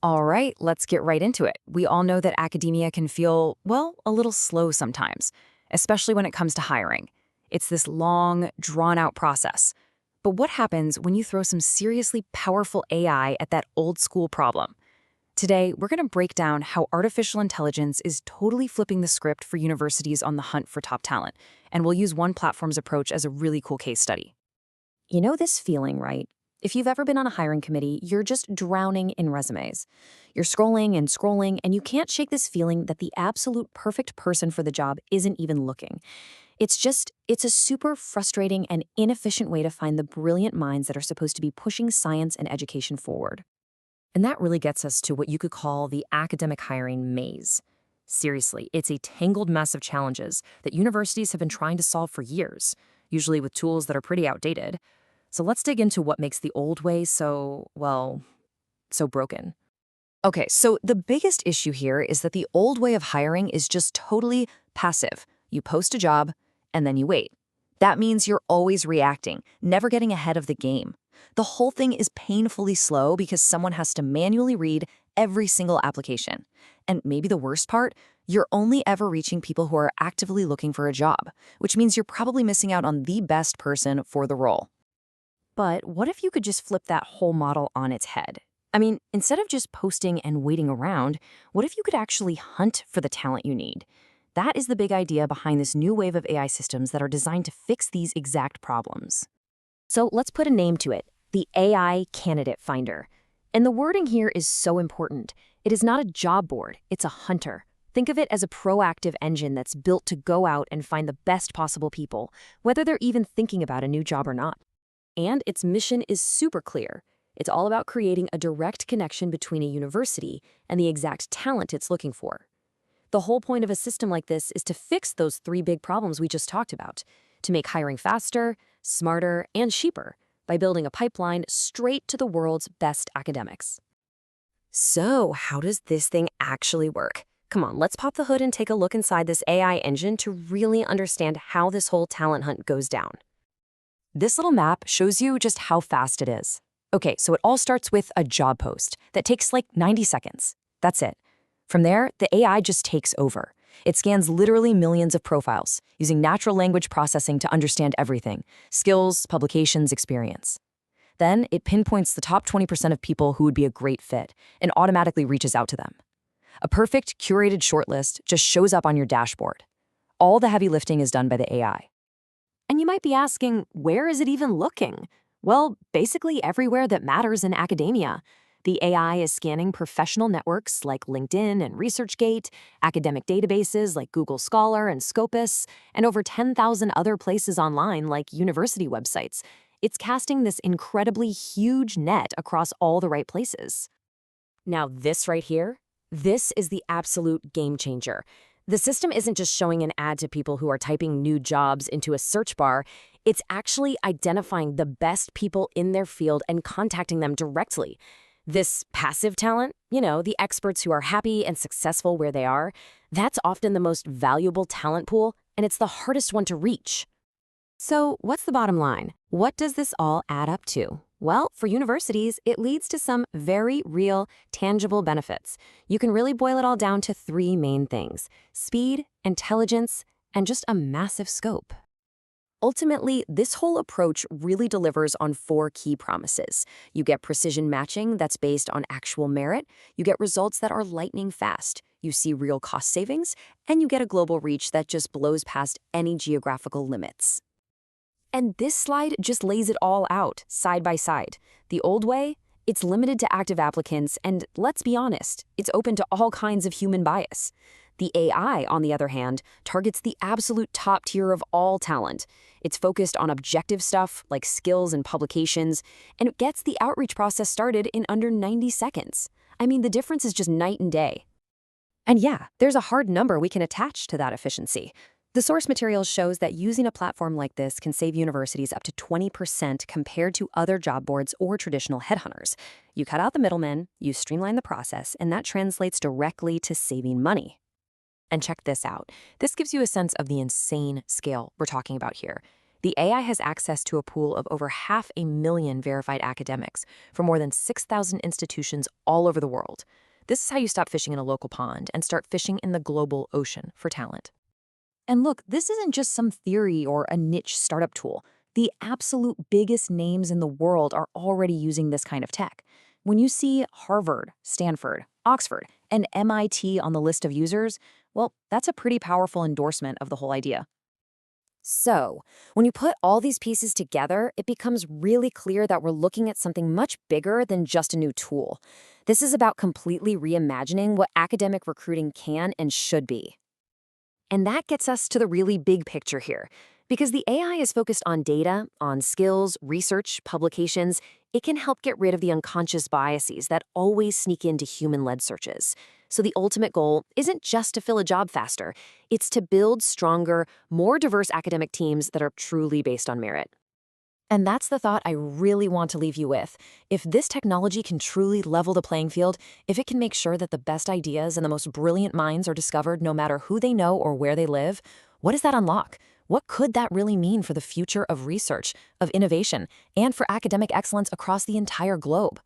All right, let's get right into it. We all know that academia can feel, well, a little slow sometimes, especially when it comes to hiring. It's this long, drawn-out process. But what happens when you throw some seriously powerful AI at that old-school problem? Today, we're going to break down how artificial intelligence is totally flipping the script for universities on the hunt for top talent, and we'll use one platform's approach as a really cool case study. You know this feeling, right? If you've ever been on a hiring committee, you're just drowning in resumes. You're scrolling, and you can't shake this feeling that the absolute perfect person for the job isn't even looking. It's a super frustrating and inefficient way to find the brilliant minds that are supposed to be pushing science and education forward. And that really gets us to what you could call the academic hiring maze. Seriously, it's a tangled mess of challenges that universities have been trying to solve for years, usually with tools that are pretty outdated. So let's dig into what makes the old way so, well, so broken. Okay, so the biggest issue here is that the old way of hiring is just totally passive. You post a job, and then you wait. That means you're always reacting, never getting ahead of the game. The whole thing is painfully slow because someone has to manually read every single application. And maybe the worst part, you're only ever reaching people who are actively looking for a job, which means you're probably missing out on the best person for the role. But what if you could just flip that whole model on its head? I mean, instead of just posting and waiting around, what if you could actually hunt for the talent you need? That is the big idea behind this new wave of AI systems that are designed to fix these exact problems. So let's put a name to it, the AI Candidate Finder. And the wording here is so important. It is not a job board, it's a hunter. Think of it as a proactive engine that's built to go out and find the best possible people, whether they're even thinking about a new job or not. And its mission is super clear. It's all about creating a direct connection between a university and the exact talent it's looking for. The whole point of a system like this is to fix those three big problems we just talked about, to make hiring faster, smarter, and cheaper by building a pipeline straight to the world's best academics. So, how does this thing actually work? Come on, let's pop the hood and take a look inside this AI engine to really understand how this whole talent hunt goes down. This little map shows you just how fast it is. Okay, so it all starts with a job post that takes like 90 seconds. That's it. From there, the AI just takes over. It scans literally millions of profiles, using natural language processing to understand everything: skills, publications, experience. Then it pinpoints the top 20% of people who would be a great fit and automatically reaches out to them. A perfect, curated shortlist just shows up on your dashboard. All the heavy lifting is done by the AI. And you might be asking, where is it even looking? Well, basically everywhere that matters in academia. The AI is scanning professional networks like LinkedIn and ResearchGate, academic databases like Google Scholar and Scopus, and over 10,000 other places online like university websites. It's casting this incredibly huge net across all the right places. Now this right here, this is the absolute game changer. The system isn't just showing an ad to people who are typing new jobs into a search bar. It's actually identifying the best people in their field and contacting them directly. This passive talent, the experts who are happy and successful where they are, that's often the most valuable talent pool, and it's the hardest one to reach. So what's the bottom line? What does this all add up to? Well, for universities, it leads to some very real, tangible benefits. You can really boil it all down to three main things: speed, intelligence, and just a massive scope. Ultimately, this whole approach really delivers on four key promises. You get precision matching that's based on actual merit, you get results that are lightning fast, you see real cost savings, and you get a global reach that just blows past any geographical limits. And this slide just lays it all out, side by side. The old way, it's limited to active applicants, and let's be honest, it's open to all kinds of human bias. The AI, on the other hand, targets the absolute top tier of all talent. It's focused on objective stuff like skills and publications, and it gets the outreach process started in under 90 seconds. I mean, the difference is just night and day. And yeah, there's a hard number we can attach to that efficiency. The source material shows that using a platform like this can save universities up to 20% compared to other job boards or traditional headhunters. You cut out the middlemen, you streamline the process, and that translates directly to saving money. And check this out. This gives you a sense of the insane scale we're talking about here. The AI has access to a pool of over 500,000 verified academics from more than 6,000 institutions all over the world. This is how you stop fishing in a local pond and start fishing in the global ocean for talent. And look, this isn't just some theory or a niche startup tool. The absolute biggest names in the world are already using this kind of tech. When you see Harvard, Stanford, Oxford, and MIT on the list of users, well, that's a pretty powerful endorsement of the whole idea. So, when you put all these pieces together, it becomes really clear that we're looking at something much bigger than just a new tool. This is about completely reimagining what academic recruiting can and should be. And that gets us to the really big picture here. Because the AI is focused on data, on skills, research, publications, it can help get rid of the unconscious biases that always sneak into human-led searches. So the ultimate goal isn't just to fill a job faster, it's to build stronger, more diverse academic teams that are truly based on merit. And that's the thought I really want to leave you with. If this technology can truly level the playing field, if it can make sure that the best ideas and the most brilliant minds are discovered no matter who they know or where they live, what does that unlock? What could that really mean for the future of research, of innovation, and for academic excellence across the entire globe?